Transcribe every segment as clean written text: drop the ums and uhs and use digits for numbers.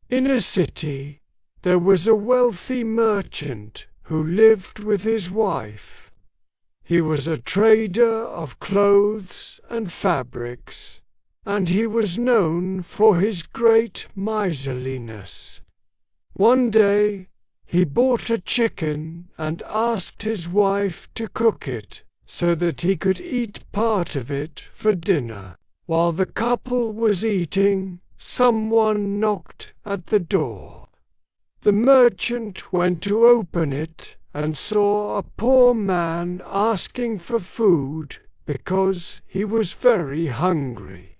In a city, there was a wealthy merchant who lived with his wife. He was a trader of clothes and fabrics, and he was known for his great miserliness. One day, he bought a chicken and asked his wife to cook it so that he could eat part of it for dinner. While the couple was eating, someone knocked at the door. The merchant went to open it and saw a poor man asking for food because he was very hungry.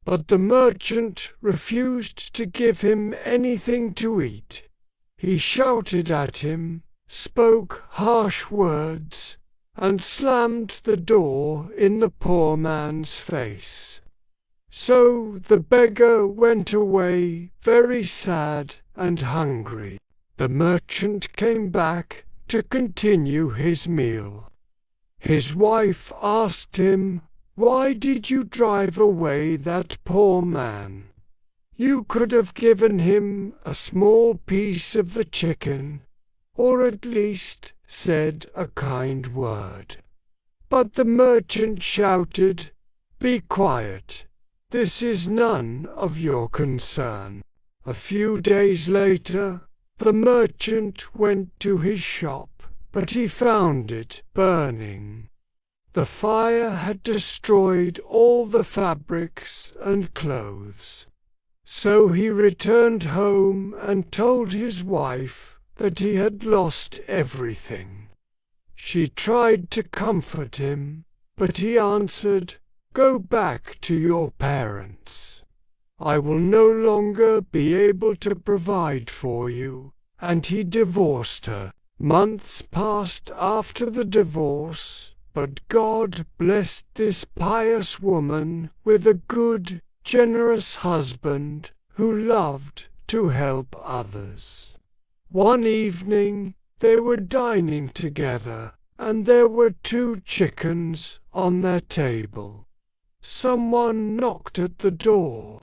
But the merchant refused to give him anything to eat. He shouted at him, spoke harsh words, and slammed the door in the poor man's face. So the beggar went away very sad and hungry. The merchant came back to continue his meal. His wife asked him, "Why did you drive away that poor man? You could have given him a small piece of the chicken, or at least said a kind word." But the merchant shouted, "Be quiet. This is none of your concern." A few days later, the merchant went to his shop, but he found it burning. The fire had destroyed all the fabrics and clothes. So he returned home and told his wife that he had lost everything. She tried to comfort him, but he answered, "Go back to your parents. I will no longer be able to provide for you," and he divorced her. Months passed after the divorce, but God blessed this pious woman with a good, generous husband who loved to help others. One evening they were dining together, and there were 2 chickens on their table. Someone knocked at the door.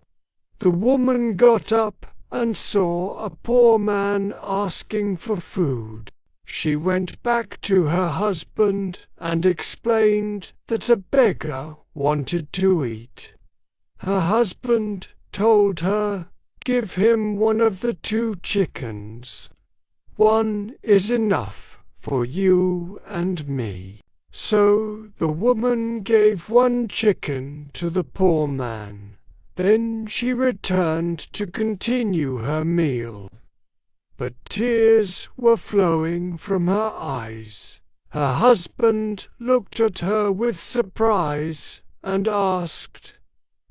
The woman got up and saw a poor man asking for food. She went back to her husband and explained that a beggar wanted to eat. Her husband told her, "Give him one of the 2 chickens. One is enough for you and me." So the woman gave 1 chicken to the poor man. Then she returned to continue her meal. But tears were flowing from her eyes. Her husband looked at her with surprise and asked,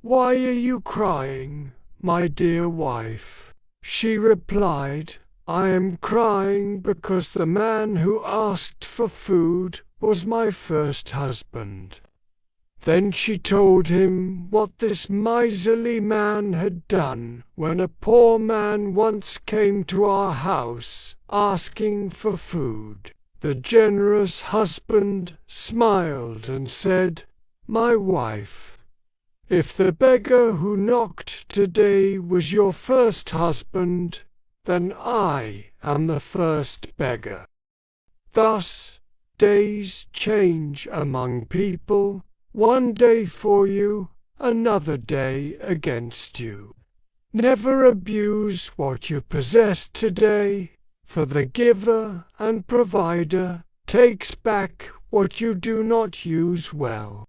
"Why are you crying, my dear wife?" She replied, "I am crying because the man who asked for food was my first husband." Then she told him what this miserly man had done when a poor man once came to our house asking for food. The generous husband smiled and said, "My wife, if the beggar who knocked today was your first husband, then I am the first beggar." Thus, days change among people. One day for you, another day against you. Never abuse what you possess today, for the giver and provider takes back what you do not use well.